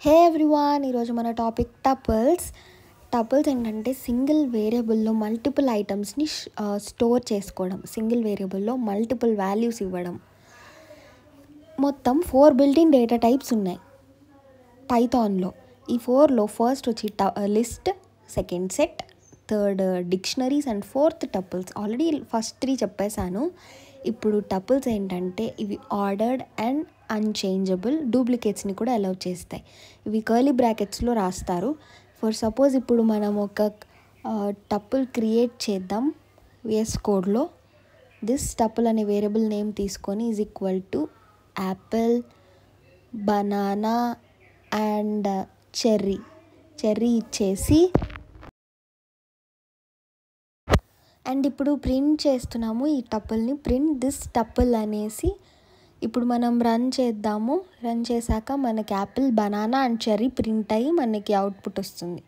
హే everyone, ఈరోజు మన topic tuples. Tuples ఏంటంటే సింగిల్ వేరియబుల్లో మల్టిపుల్ ఐటమ్స్ని స్టోర్ చేసుకోవడం, సింగిల్ వేరియబుల్లో మల్టిపుల్ వాల్యూస్ ఇవ్వడం. మొత్తం 4 బిల్ట్-ఇన్ డేటా టైప్స్ ఉన్నాయి పైథాన్లో. ఈ 4లో ఫస్ట్ వచ్చి list, second set, third dictionaries and fourth tuples. Already first 3 చెప్పేశాను. ఇప్పుడు టపుల్స్ ఏంటంటే ఇవి ఆర్డర్డ్ అండ్ అన్చేంజబుల్, డూప్లికేట్స్ని కూడా అలౌ చేస్తాయి. ఇవి కర్లీ బ్రాకెట్స్లో రాస్తారు. ఫర్ సపోజ్ ఇప్పుడు మనం ఒక టపుల్ క్రియేట్ చేద్దాం VS కోడ్లో. దిస్ టపుల్ అనే వేరియబుల్ నేమ్ తీసుకొని is equal to Apple, banana and cherry ఇచ్చేసి అండ్ ఇప్పుడు ప్రింట్ చేస్తున్నాము ఈ టపుల్ని. ప్రింట్ దిస్ టపుల్ అనేసి ఇప్పుడు మనం రన్ చేద్దాము. రన్ చేశాక మనకి Apple, banana and cherry print అయ్యి మనకి అవుట్పుట్ వస్తుంది.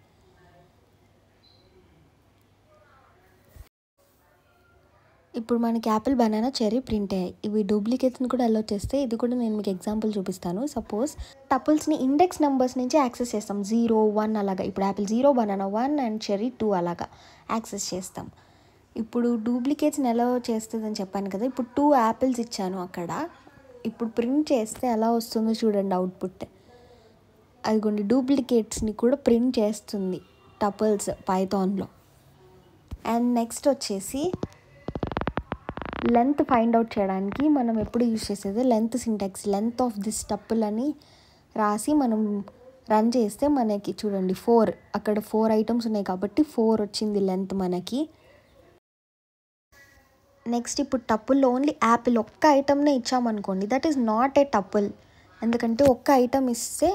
ఇప్పుడు మనకి యాపిల్, బనానా, చెర్రీ ప్రింట్ అయ్యాయి. ఇవి డూప్లికేట్స్ని కూడా అలౌ చేస్తే ఇది కూడా నేను మీకు ఎగ్జాంపుల్ చూపిస్తాను. సపోజ్ టపుల్స్ని ఇండెక్స్ నెంబర్స్ నుంచి యాక్సెస్ చేస్తాం. 0, 1 అలాగా. ఇప్పుడు యాపిల్ 0, బనానా 1 అండ్ చెర్రీ 2 అలాగా యాక్సెస్ చేస్తాం. ఇప్పుడు డూప్లికేట్స్ని ఎలా చేస్తుందని చెప్పాను కదా. ఇప్పుడు 2 యాపిల్స్ ఇచ్చాను అక్కడ. ఇప్పుడు ప్రింట్ చేస్తే ఎలా వస్తుందో చూడండి అవుట్పుట్. అదిగోండి, డూప్లికేట్స్ని కూడా ప్రింట్ చేస్తుంది టపుల్స్ పైథాన్లో. అండ్ నెక్స్ట్ వచ్చేసి లెంత్ ఫైండ్ అవుట్ చేయడానికి మనం ఎప్పుడు యూజ్ చేసేది length syntax. Length of this tuple అని రాసి మనం రన్ చేస్తే మనకి చూడండి 4, అక్కడ 4 ఐటమ్స్ ఉన్నాయి కాబట్టి 4 వచ్చింది లెంత్ మనకి. నెక్స్ట్ ఇప్పుడు టపుల్లో ఓన్లీ యాపిల్ ఒక్క ఐటమ్నే ఇచ్చామనుకోండి, that is not a tuple. ఎందుకంటే ఒక్క ఐటమ్ ఇస్తే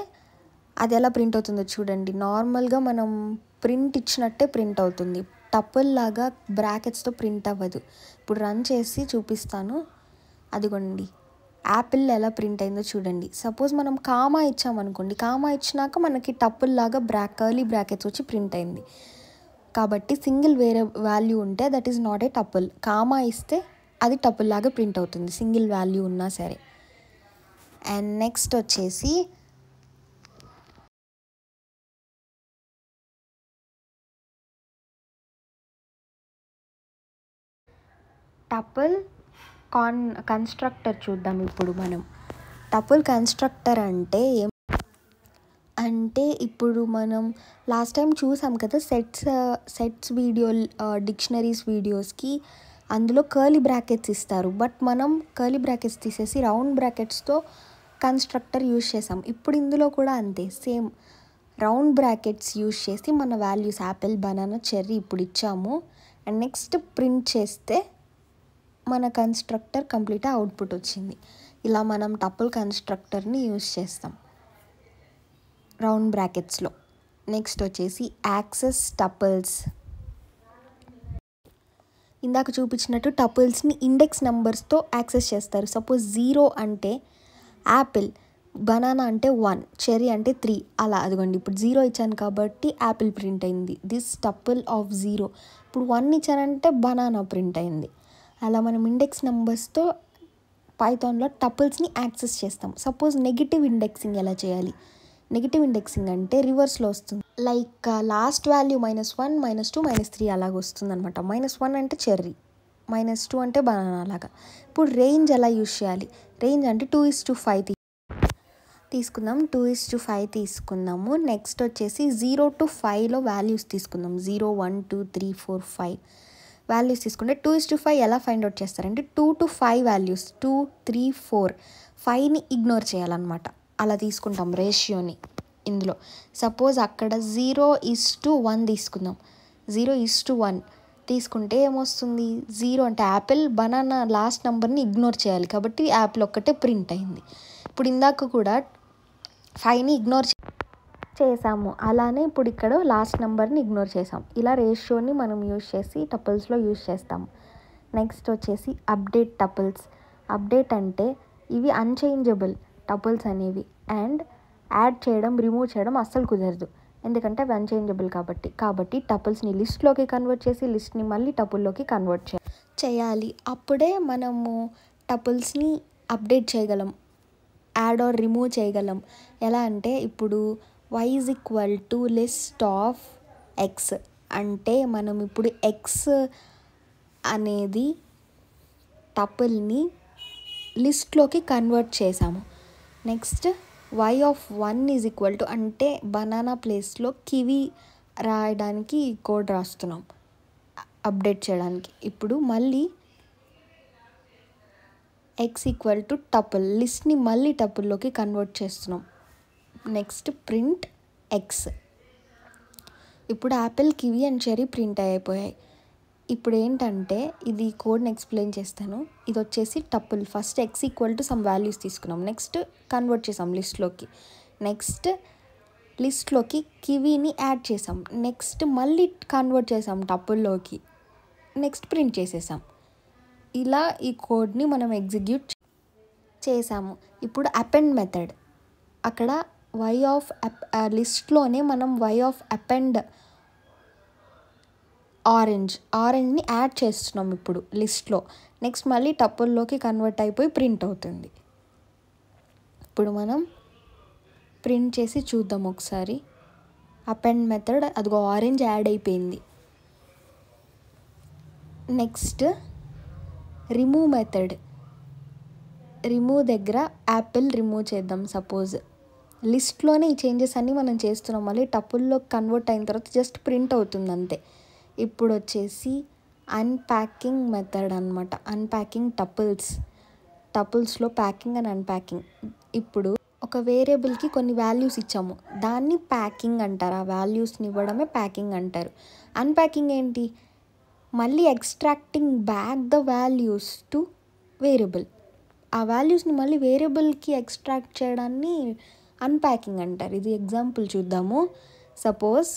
అది ఎలా ప్రింట్ అవుతుందో చూడండి. నార్మల్గా మనం ప్రింట్ ఇచ్చినట్టే ప్రింట్ అవుతుంది. టపుల్ లాగా బ్రాకెట్స్తో ప్రింట్ అవ్వదు. ఇప్పుడు రన్ చేసి చూపిస్తాను. అదిగోండి యాపిల్ ఎలా ప్రింట్ అయిందో చూడండి. సపోజ్ మనం కామా ఇచ్చామనుకోండి, కామా ఇచ్చినాక మనకి టపుల్ లాగా కర్లీ బ్రాకెట్స్ వచ్చి ప్రింట్ అయింది. కాబట్టి సింగిల్ వేరే వాల్యూ ఉంటే that is not a tuple. Comma ఇస్తే అది టపుల్ లాగా ప్రింట్ అవుతుంది సింగిల్ వాల్యూ ఉన్నా సరే. అండ్ నెక్స్ట్ వచ్చేసి టపుల్ కన్స్ట్రక్టర్ చూద్దాం. ఇప్పుడు మనం టపుల్ కన్స్ట్రక్టర్ అంటే ఇప్పుడు మనం లాస్ట్ టైం చూసాం కదా సెట్స్ వీడియో, డిక్షనరీస్ వీడియోస్కి అందులో కర్లీ బ్రాకెట్స్ ఇస్తారు. బట్ మనం కర్లీ బ్రాకెట్స్ తీసేసి రౌండ్ బ్రాకెట్స్తో కన్స్ట్రక్టర్ యూజ్ చేసాం. ఇప్పుడు ఇందులో కూడా అంతే, సేమ్ రౌండ్ బ్రాకెట్స్ యూజ్ చేసి మన వాల్యూస్ యాపిల్, బనానా, చెర్రీ ఇప్పుడు ఇచ్చాము. అండ్ నెక్స్ట్ ప్రింట్ చేస్తే మన కన్స్ట్రక్టర్ కంప్లీట్ అవుట్పుట్ వచ్చింది. ఇలా మనం టపుల్ కన్స్ట్రక్టర్ని యూజ్ చేస్తాం రౌండ్ బ్రాకెట్స్లో. నెక్స్ట్ వచ్చేసి యాక్సెస్ టపుల్స్. ఇందాక చూపించినట్టు టపుల్స్ని ఇండెక్స్ నెంబర్స్తో యాక్సెస్ చేస్తారు. సపోజ్ 0 అంటే యాపిల్, బనానా అంటే 1, చెర్రీ అంటే 3 అలా. అదిగోండి ఇప్పుడు 0 ఇచ్చాను కాబట్టి యాపిల్ ప్రింట్ అయింది. This tuple of 0. ఇప్పుడు 1 ఇచ్చానంటే బనానా ప్రింట్ అయింది. అలా మనం ఇండెక్స్ నెంబర్స్తో పైథాన్లో టపుల్స్ని యాక్సెస్ చేస్తాం. సపోజ్ నెగిటివ్ ఇండెక్సింగ్ ఎలా చేయాలి? నెగిటివ్ ఇండెక్సింగ్ అంటే రివర్స్లో వస్తుంది. లైక్ లాస్ట్ వాల్యూ -1, -2, -3 అలాగ వస్తుంది అనమాట. -1 అంటే చెర్రీ, -2 అంటే బనానా అలాగా. ఇప్పుడు రేంజ్ ఎలా యూజ్ చేయాలి? రేంజ్ అంటే 2:5 తీసుకుందాం. 2:5 తీసుకుందాము. నెక్స్ట్ వచ్చేసి 0 to 5లో వాల్యూస్ తీసుకుందాం. 0, 1, 2, 3, 4, 5 వాల్యూస్ తీసుకుంటే 2:5 ఎలా ఫైండ్ అవుట్ చేస్తారంటే 2 to 5 వాల్యూస్, 2, 3, 4, 5ని ఇగ్నోర్ చేయాలన్నమాట. అలా తీసుకుంటాం రేషియోని ఇందులో. సపోజ్ అక్కడ 0:1 తీసుకుందాం. 0:1 తీసుకుంటే ఏమొస్తుంది? 0 అంటే యాపిల్, బనానా లాస్ట్ నెంబర్ని ఇగ్నోర్ చేయాలి కాబట్టి యాపిల్ ఒక్కటే ప్రింట్ అయింది. ఇప్పుడు ఇందాక కూడా 5ని ఇగ్నోర్ చేసాము, అలానే ఇప్పుడు ఇక్కడ లాస్ట్ నెంబర్ని ఇగ్నోర్ చేసాం. ఇలా రేషియోని మనం యూజ్ చేసి టపుల్స్లో యూజ్ చేస్తాం. నెక్స్ట్ వచ్చేసి అప్డేట్ టపుల్స్. అప్డేట్ అంటే ఇవి అన్చేంజబుల్ టపుల్స్ అనేవి. అండ్ యాడ్ చేయడం, రిమూవ్ చేయడం అస్సలు కుదరదు, ఎందుకంటే అవి అన్చేంజబుల్ కాబట్టి టపుల్స్ని లిస్ట్లోకి కన్వర్ట్ చేసి లిస్ట్ని మళ్ళీ టపుల్లోకి కన్వర్ట్ చేయాలి. అప్పుడే మనము టపుల్స్ని అప్డేట్ చేయగలం. యాడ్ ఆర్ రిమూవ్ చేయగలం. ఎలా అంటే ఇప్పుడు y is equal to list of x అంటే మనం ఇప్పుడు ఎక్స్ అనేది టపుల్ని లిస్ట్లోకి కన్వర్ట్ చేసాము. Next y of 1 is equal to అంటే బనానా ప్లేస్లో కివి రాయడానికి ఈ కోడ్ రాస్తున్నాం అప్డేట్ చేయడానికి. ఇప్పుడు మళ్ళీ ఎక్స్ ఈక్వల్ టు టపుల్ లిస్ట్ని మళ్ళీ టపుల్లోకి కన్వర్ట్ చేస్తున్నాం. Next print x. ఇప్పుడు apple, kiwi and cherry print అయిపోయాయి. ఇప్పుడు ఏంటంటే ఇది కోడ్ని ఎక్స్ప్లెయిన్ చేస్తాను. ఇది వచ్చేసి tuple. First X equal to some values తీసుకున్నాం, నెక్స్ట్ కన్వర్ట్ చేసాం లిస్ట్లోకి, నెక్స్ట్ లిస్ట్లోకి కివీని యాడ్ చేసాం, నెక్స్ట్ మళ్ళీ కన్వర్ట్ చేసాం టపుల్లోకి, నెక్స్ట్ ప్రింట్ చేసేసాం. ఇలా ఈ కోడ్ని మనం ఎగ్జిక్యూట్ చేసాము. ఇప్పుడు అపెండ్ మెథడ్, అక్కడ వై ఆఫ్ లిస్ట్లోనే మనం వై ఆఫ్ అపెండ్ ఆరెంజ్ని యాడ్ చేస్తున్నాం ఇప్పుడు లిస్ట్లో. నెక్స్ట్ మళ్ళీ టపుల్లోకి కన్వర్ట్ అయిపోయి ప్రింట్ అవుతుంది. ఇప్పుడు మనం ప్రింట్ చేసి చూద్దాం ఒకసారి. అపెండ్ మెథడ్ అదిగో ఆరెంజ్ యాడ్ అయిపోయింది. నెక్స్ట్ రిమూవ్ మెథడ్, రిమూవ్ దగ్గర యాపిల్ రిమూవ్ చేద్దాం. సపోజ్ లిస్ట్లోనే ఈ చేంజెస్ అన్నీ మనం చేస్తున్నాం, మళ్ళీ టపుల్లో కన్వర్ట్ అయిన తర్వాత జస్ట్ ప్రింట్ అవుతుంది అంతే. ఇప్పుడు వచ్చేసి అన్ప్యాకింగ్ మెథడ్ అనమాట. అన్ప్యాకింగ్ టపుల్స్లో ప్యాకింగ్ అండ్ అన్ప్యాకింగ్. ఇప్పుడు ఒక వేరియబుల్కి కొన్ని వాల్యూస్ ఇచ్చాము, దాన్ని ప్యాకింగ్ అంటారు. ఆ వాల్యూస్ని ఇవ్వడమే ప్యాకింగ్ అంటారు. అన్ప్యాకింగ్ ఏంటి? మళ్ళీ extracting back the values to variable. ఆ వాల్యూస్ని మళ్ళీ వేరియబుల్కి ఎక్స్ట్రాక్ట్ చేయడాన్ని అన్ప్యాకింగ్ అంటారు. ఇది ఎగ్జాంపుల్ చూద్దాము. Suppose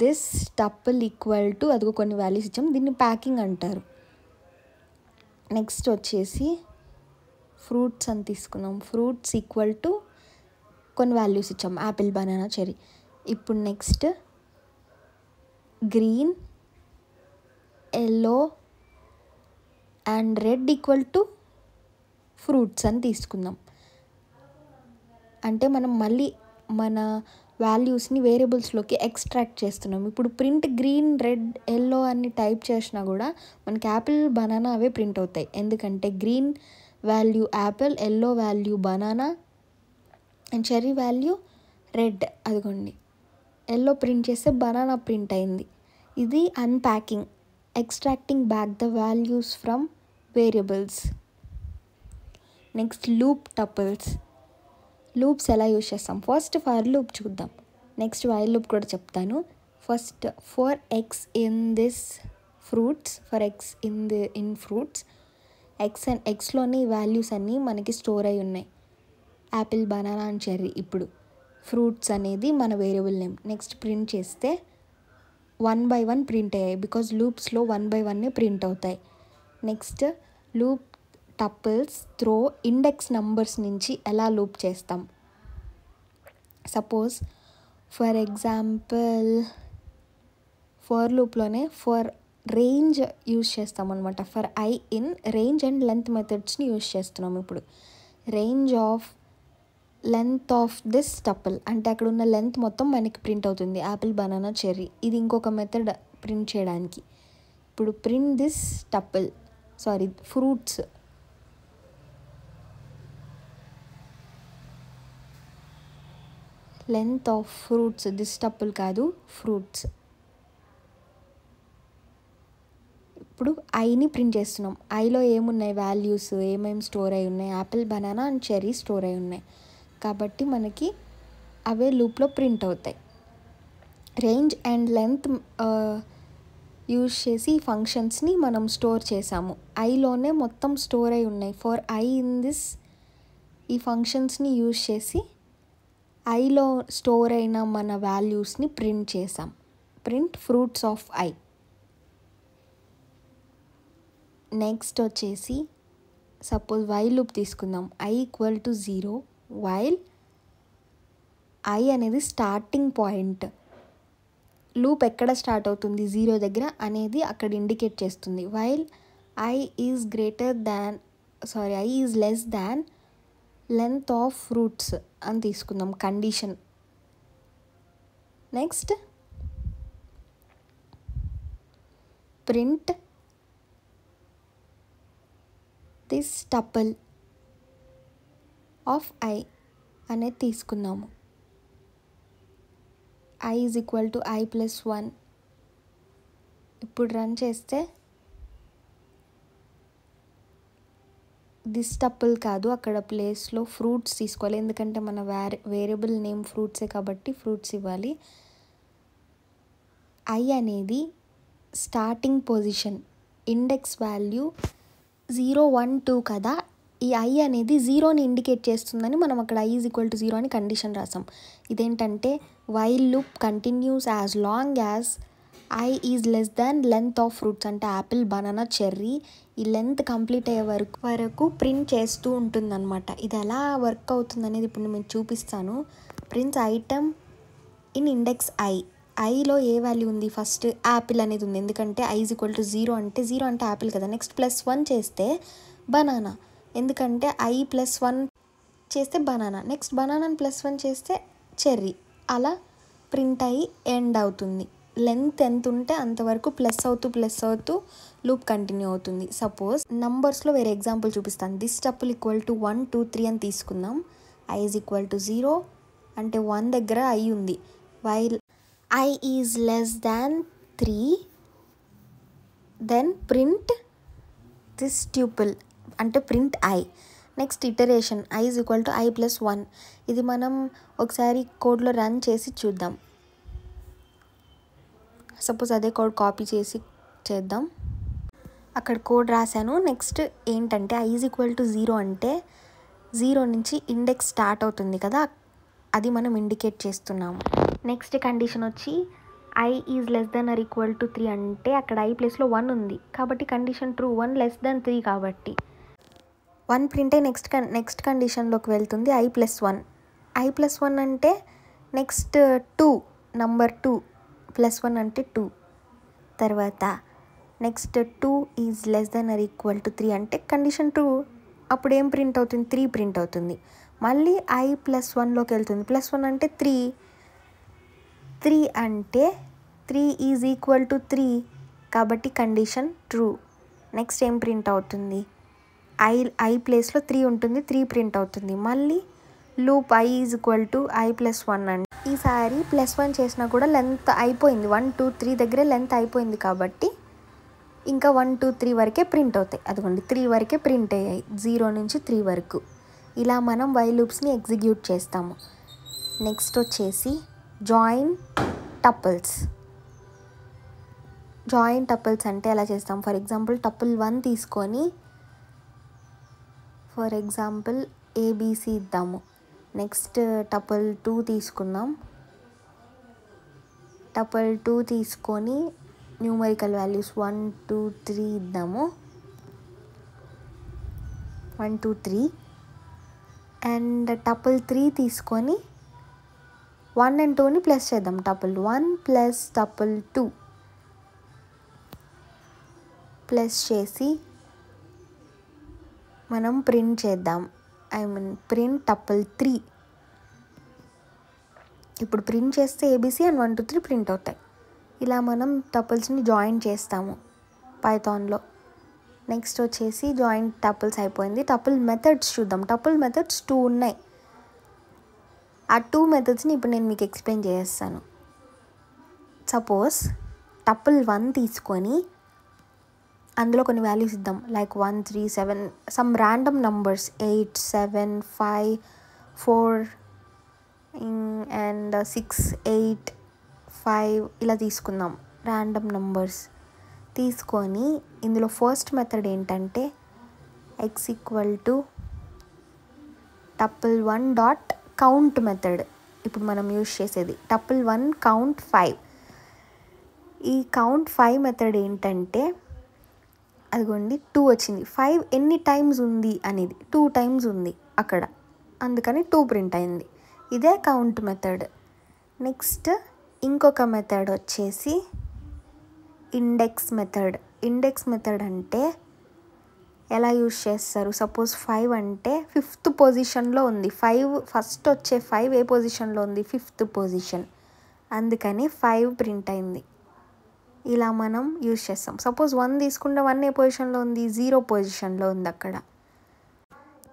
this tuple equal to అదిగో కొన్ని వాల్యూస్ ఇచ్చాము, దీన్ని ప్యాకింగ్ అంటారు. నెక్స్ట్ వచ్చేసి ఫ్రూట్స్ అని తీసుకున్నాం. ఫ్రూట్స్ ఈక్వల్ టు కొన్ని వాల్యూస్ ఇచ్చాము, యాపిల్, బనానా, చెర్రీ. ఇప్పుడు next green, yellow and red equal to fruits అని తీసుకుందాం. అంటే మనం మళ్ళీ మన వాల్యూస్ని వేరియబుల్స్లోకి ఎక్స్ట్రాక్ట్ చేస్తున్నాం. ఇప్పుడు ప్రింట్ గ్రీన్, రెడ్, ఎల్లో అని టైప్ చేసినా కూడా మనకి యాపిల్, బనానా అవే ప్రింట్ అవుతాయి. ఎందుకంటే green value Apple, yellow value banana and cherry value red. అదిగోండి ఎల్లో ప్రింట్ చేస్తే బనానా ప్రింట్ అయింది. ఇది unpacking, extracting back the values from variables. Next loop tuples. Loops ఎలా యూజ్ చేస్తాం? ఫస్ట్ ఫర్ లూప్ చూద్దాం, next while loop కూడా చెప్తాను. First for X in this fruits, for X in fruits, ఎక్స్లోని values అన్నీ మనకి store అయి ఉన్నాయి, యాపిల్, బనానా అండ్ చెర్రీ. ఇప్పుడు ఫ్రూట్స్ అనేది మన వేరియబుల్ నేమ్. నెక్స్ట్ ప్రింట్ చేస్తే 1 by 1 ప్రింట్ అయ్యాయి, బికాజ్ లూప్స్లో 1 by 1 ప్రింట్ అవుతాయి. Next loop tuples through index numbers నుంచి ఎలా లూప్ చేస్తాం? సపోజ్ ఫర్ ఎగ్జాంపుల్ ఫర్ లూప్లోనే ఫర్ రేంజ్ యూజ్ చేస్తాం అనమాట. For i in range and length మెథడ్స్ని యూజ్ చేస్తున్నాం. ఇప్పుడు range of length of this tuple అంటే అక్కడ ఉన్న లెంత్ మొత్తం మనకి ప్రింట్ అవుతుంది, యాపిల్, బనానా, చెర్రీ. ఇది ఇంకొక మెథడ్ ప్రింట్ చేయడానికి. ఇప్పుడు print this tuple, fruits. Length of fruits, this tuple కాదు, ఫ్రూట్స్. ఇప్పుడు ఐని ప్రింట్ చేస్తున్నాం. ఐలో ఏమున్నాయి వాల్యూస్, ఏమేమి స్టోర్ అయి ఉన్నాయి? Apple, banana and cherry store అయి ఉన్నాయి. కాబట్టి మనకి అవే లూప్లో ప్రింట్ అవుతాయి. రేంజ్ అండ్ లెంత్ యూజ్ చేసి ఫంక్షన్స్ని మనం స్టోర్ చేసాము. ఐలోనే మొత్తం స్టోర్ అయి ఉన్నాయి. ఫర్ ఐ ఇన్ దిస్ ఈ ఫంక్షన్స్ని యూజ్ చేసి ఐలో స్టోర్ అయిన మన వాల్యూస్ని ప్రింట్ చేసాం. Print fruits of I. Next వచ్చేసి సపోజ్ వైల్ లూప్ తీసుకుందాం. I equal to 0 while I అనేది స్టార్టింగ్ పాయింట్. లూప్ ఎక్కడ స్టార్ట్ అవుతుంది? 0 దగ్గర అనేది అక్కడ ఇండికేట్ చేస్తుంది. While I is less than length of fruits అని తీసుకుందాం condition. Next print this tuple of I అనేది తీసుకున్నాము. i is equal to i plus 1. ఇప్పుడు రన్ చేస్తే దిస్ టపుల్ కాదు, అక్కడ ప్లేస్లో ఫ్రూట్స్ తీసుకోవాలి, ఎందుకంటే మన వేరియబుల్ నేమ్ ఫ్రూట్సే కాబట్టి ఫ్రూట్స్ ఇవ్వాలి. i అనేది స్టార్టింగ్ పొజిషన్, ఇండెక్స్ వాల్యూ 0, 1, 2 కదా. ఈ i అనేది 0ని ఇండికేట్ చేస్తుందని మనం అక్కడ i ఈజ్ ఈక్వల్ టు 0 అని కండిషన్ రాసాం. ఇదేంటంటే while loop continuous as long as i is less than length of fruits, అంటే యాపిల్, బనానా, చెర్రీ, ఈ లెంత్ కంప్లీట్ అయ్యే వరకు ప్రింట్ చేస్తూ ఉంటుందన్నమాట. ఇది ఎలా వర్క్ అవుతుంది అనేది ఇప్పుడు నేను చూపిస్తాను. ప్రింట్స్ ఐటమ్ ఇన్ ఇండెక్స్ ఐలో ఏ వాల్యూ ఉంది, ఫస్ట్ యాపిల్ అనేది ఉంది, ఎందుకంటే i ఈజ్ ఈక్వల్ టు 0 అంటే 0 అంటే యాపిల్ కదా. నెక్స్ట్ +1 చేస్తే బనానా, ఎందుకంటే i +1 చేస్తే బనానా, నెక్స్ట్ బనానాని +1 చేస్తే చెర్రీ, అలా ప్రింట్ అయ్యి ఎండ్ అవుతుంది. లెంత్ ఎంత ఉంటే అంతవరకు ప్లస్ అవుతూ లూప్ కంటిన్యూ అవుతుంది. సపోజ్ నంబర్స్లో వేరే ఎగ్జాంపుల్ చూపిస్తాను. దిస్ టపుల్ ఈక్వల్ టు 1, 2, 3 అని తీసుకుందాం. i ఈజ్ ఈక్వల్ టు 0 అంటే 1 దగ్గర i ఉంది. While i is less than 3, then print this tuple అంటే print i. Next iteration i is equal to i plus 1. ఇది మనం ఒకసారి కోడ్లో రన్ చేసి చూద్దాం. సపోజ్ అదే కోడ్ కాపీ చేసి చేద్దాం. అక్కడ కోడ్ రాశాను. నెక్స్ట్ ఏంటంటే i ఈజ్ ఈక్వల్ టు 0 అంటే 0 నుంచి ఇండెక్స్ స్టార్ట్ అవుతుంది కదా, అది మనం ఇండికేట్ చేస్తున్నాము. నెక్స్ట్ కండిషన్ వచ్చి i is less than or equal to 3 అంటే అక్కడ i ప్లేస్లో 1 ఉంది కాబట్టి కండిషన్ ట్రూ. 1 లెస్ దెన్ 3 కాబట్టి 1 ప్రింట్ అయ్యి నెక్స్ట్ కండిషన్లోకి వెళ్తుంది. i plus 1. i ప్లస్ 1 అంటే నెక్స్ట్ 2, నంబర్ 2 ప్లస్ 1 అంటే 2. తర్వాత next 2 is less than or equal to 3 అంటే కండిషన్ ట్రూ. అప్పుడు ఏం ప్రింట్ అవుతుంది, 3 ప్రింట్ అవుతుంది. మళ్ళీ i ప్లస్ 1లోకి వెళ్తుంది. ప్లస్ 1 అంటే 3 అంటే 3 ఈజ్ ఈక్వల్ టు 3 కాబట్టి కండిషన్ ట్రూ. నెక్స్ట్ ఏం ప్రింట్ అవుతుంది, i ప్లేస్లో 3 ఉంటుంది, 3 ప్రింట్ అవుతుంది. మళ్ళీ loop i is equal to i plus 1 అంటే ఈసారి +1 చేసినా కూడా లెంత్ అయిపోయింది, 1, 2, 3 దగ్గరే లెంత్ అయిపోయింది కాబట్టి ఇంకా 1, 2, 3 వరకే ప్రింట్ అవుతాయి. అదిగోండి 3 వరకే ప్రింట్ అయ్యాయి, 0 నుంచి 3 వరకు. ఇలా మనం వైల్ లూప్స్ని ఎగ్జిక్యూట్ చేస్తాము. నెక్స్ట్ వచ్చేసి జాయిన్ టపుల్స్ అంటే ఎలా చేస్తాం. ఫర్ ఎగ్జాంపుల్ టపుల్ 1 తీసుకొని ఫర్ ఎగ్జాంపుల్ ABC ఇద్దాము. నెక్స్ట్ టపుల్ 2 తీసుకుందాం. టపుల్ 2 తీసుకొని న్యూమరికల్ వాల్యూస్ 1, 2, 3 ఇద్దాము. 1, 2, 3 అండ్ టపుల్ 3 తీసుకొని 1 and 2ని ప్లస్ చేద్దాం. టపుల్ 1 ప్లస్ టపుల్ 2 ప్లస్ చేసి మనం ప్రింట్ చేద్దాం. Print tuple 3. ఇప్పుడు ప్రింట్ చేస్తే ABC అండ్ 1, 2, 3 ప్రింట్ అవుతాయి. ఇలా మనం టపుల్స్ని జాయిన్ చేస్తాము పైథాన్లో. నెక్స్ట్ వచ్చేసి జాయిన్ టపుల్స్ అయిపోయింది. టపుల్ మెథడ్స్ చూద్దాం. టపుల్ మెథడ్స్ 2 ఉన్నాయి. ఆ 2 మెథడ్స్ని ఇప్పుడు నేను మీకు ఎక్స్ప్లెయిన్ చేస్తాను. సపోజ్ టపుల్ 1 తీసుకొని అందులో కొన్ని వాల్యూస్ ఇద్దాం, like 1, 3, 7 some random numbers 8, 7, 5, 4 and 6, 8, 5 ఇలా తీసుకుందాం. ర్యాండమ్ నంబర్స్ తీసుకొని ఇందులో ఫస్ట్ మెథడ్ ఏంటంటే x equal to tuple 1 dot count method. ఇప్పుడు మనం యూజ్ చేసేది టపుల్ 1 కౌంట్ 5. ఈ కౌంట్ 5 మెథడ్ ఏంటంటే అదిగోండి 2 వచ్చింది. 5 ఎన్ని టైమ్స్ ఉంది అనేది 2 టైమ్స్ ఉంది అక్కడ, అందుకని 2 ప్రింట్ అయింది. ఇదే కౌంట్ మెథడ్. నెక్స్ట్ ఇంకొక మెథడ్ వచ్చేసి ఇండెక్స్ మెథడ్. ఇండెక్స్ మెథడ్ అంటే ఎలా యూజ్ చేస్తారు? సపోజ్ 5 అంటే 5th పొజిషన్లో ఉంది. 5 ఫస్ట్ వచ్చే 5 ఏ పొజిషన్లో ఉంది? 5th position. అందుకని 5 ప్రింట్ అయింది. ఇలా మనం యూజ్ చేస్తాం. సపోజ్ 1 తీసుకుంటే 1 ఏ పొజిషన్లో ఉంది? 0 పొజిషన్లో ఉంది అక్కడ.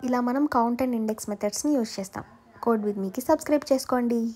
ఇలా మనం కౌంట్ అండ్ ఇండెక్స్ మెథడ్స్ని యూజ్ చేస్తాం. కోడ్ విత్ మీకి సబ్స్క్రైబ్ చేసుకోండి.